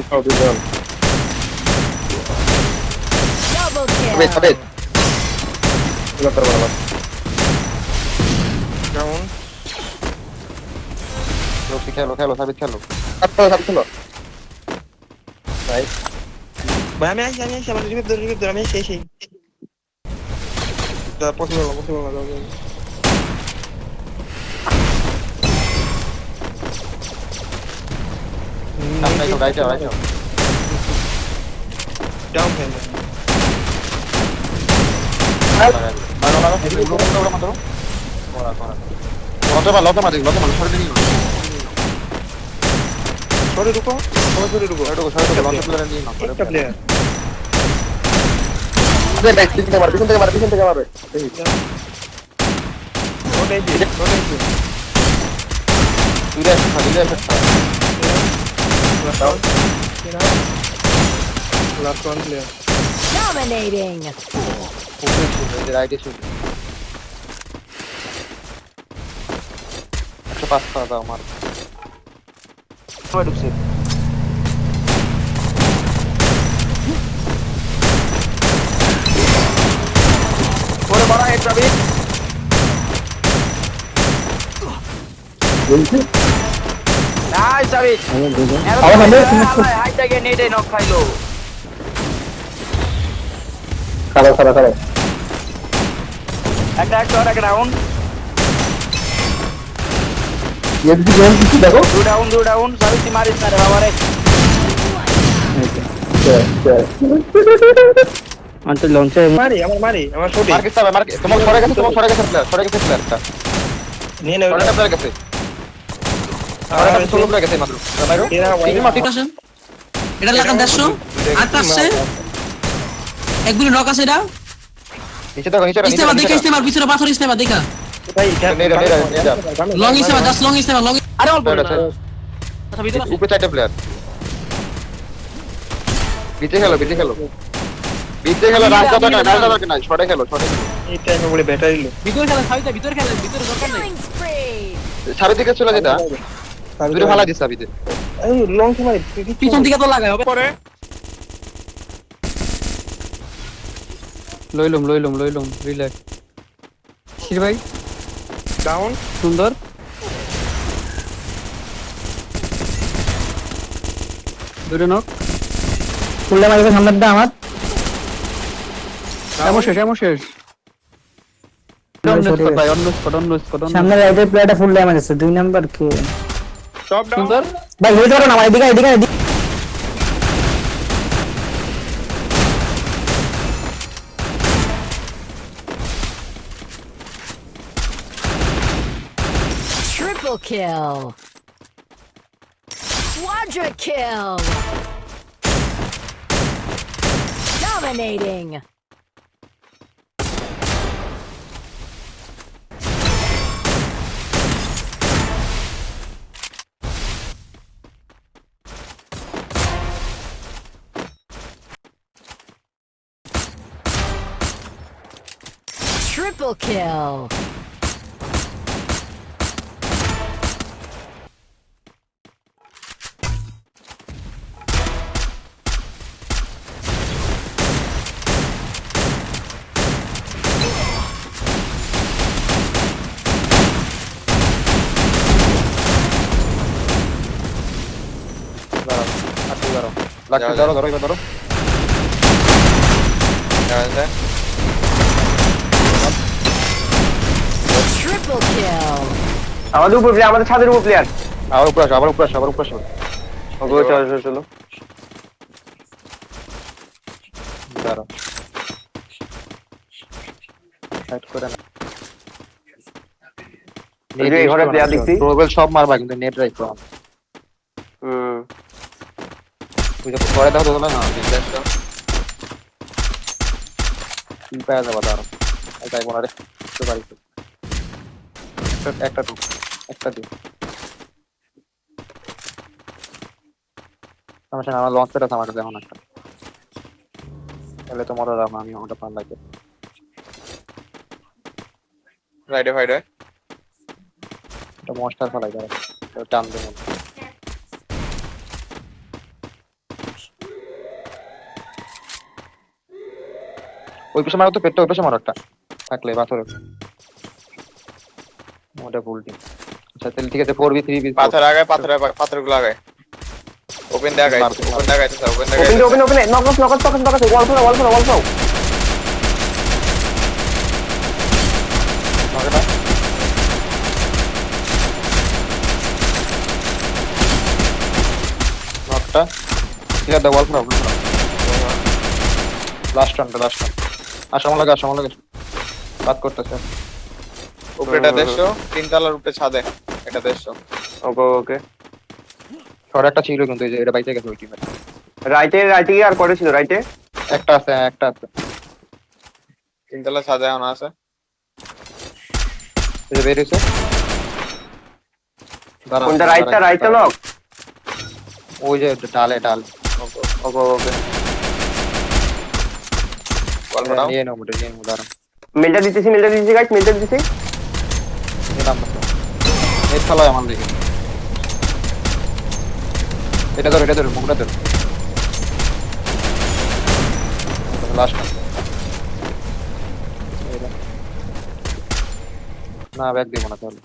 খাও দুজন Double Sabit, sabit. kill. Ilang karma naman. Down. Loki, খেলো, sabit খেলো. Sabit খেলো. Nice. ভাই আমি আসি আমার রিভিভ ধর আমি সেই দা পসিবল না দাও Right out. Down fail Lote mati, সরে রুকো সরে রুকো একটা প্লেয়ার Pisan থেকে মারবে rotate last one player Dominating. Pass করা দাও আমার ঢুকছে ওরে বড় একটা বিট নাইস আবিদ হাইটা গিয়ে নেটে নক খাইলো খারাপ একটা একটা রাউন্ড দেখো দু ডাউন সাবিতি মারিস না রে বাবা রে আন্তে লঞ্চে মারি আমার শটে মার্কেট তোমার সরে গেছে প্লেয়ারটা নিয়ে নে সরে প্লেয়ার গেছে সোলো প্লেয়ার গেছে মাত্র এটা লাগান 150 আর পাশে একগুলি নক আছে এটা নিচে দেখো ইস্তেমা দেখে ইস্তেমার পিছনে পাথর ইস্তেমা দেখা ভাই লং ইস্তেমা 10 লং ইস্তেমা লং আরে অল্প আচ্ছা ভিতরে আছে উপরে চারটা প্লেয়ার বিচে খেলো রাজ দাদা না শটে খেলো এই টাইমে বলে ব্যাটারি লো ভিতরে খেলা সাইডে ভিতরে খেলা ভিতরে দরকার নাই Killing spree. সাবের দিকে চলে যেটা দূরে ফালা দিস সাবিতে এই লং সময় পিছন দিকে তো লাগাই হবে পরে লইলুম রিল্যাক্স শির ভাই ডাউন সুন্দর দূরে নক ফুলটা মারবে সামনেরটা আমার এমন শেষ অন্য স্পট সামনে রাইটের প্লেয়ারটা ফুল ড্যামেজ আছে 2 নাম্বার কে টপ ডাউন সুন্দর ভাই হেড করো না আমার এদিকে Triple kill. Quadra kill. Dominating. Triple kill. ধরো Triple kill. আমাদের উপর প্লেয়ার আমাদের ছাদের উপর প্লেয়ার আবার উপরে আসো ওগো চলো দাঁড়াও সাইড করে না এই ঘরে প্লেয়ার দেখছি প্রবেল সব মারবা কিন্তু নেট রাখো তুই তো পরে দাও না বিজনেসটা কি পাওয়া যাবে দাঁড়াও এটাই বলা রে তো বাড়িতে একটা দিন আমার লঞ্চ প্যাড আছে আমার কাছে এখন একটা তাহলে তো মরা যাবো আমি ওটা পার লাগে রাইডে ফাইডে এটা মনস্টার ফলাই দাও টান দেবো ওই পাশে মারো তো, পেটটা ওই পাশে মারো একটা থাকলে পাথরে। ওটা ভুল টিম। আচ্ছা তাহলে ঠিক আছে 4v3v। পাথরগুলো আগায় ওপেন দেখায় ওপেন দেখায় তো ওপেন দেখায় open open open knock knock knock knock wall follow wall follow wall follow নকটা ঠিক আছে, ওয়াল ফ্রম লাস্ট রান আসাম লাগে বাদ করতেছে। উপরেটা 150 তিনতলার উপরে ছাদে এটা 150 ওকে ওকে শর্ট একটা ছিল কিন্তু এই যে এটা বাইতে গেছে ওই টিমে। রাইটে রাইটে আর করে ছিল রাইটে একটা আছে। তিনতলা ছাদে এখন আছে এই যে বের হইছে। দাঁড়াও, কোনটা রাইটটা নক ওই যে ডালে ওকে ওকে ওকে বল ফাটাও নিয়ে নাও, দাঁড়াও মেলটা দিতেছি গাইস মেলটা দিতেছি নিলাম না। এই খেলায় আমার দিকে এটা ধর মুখটা ধর লাস্ট না ব্যাগ দিব না তাহলে।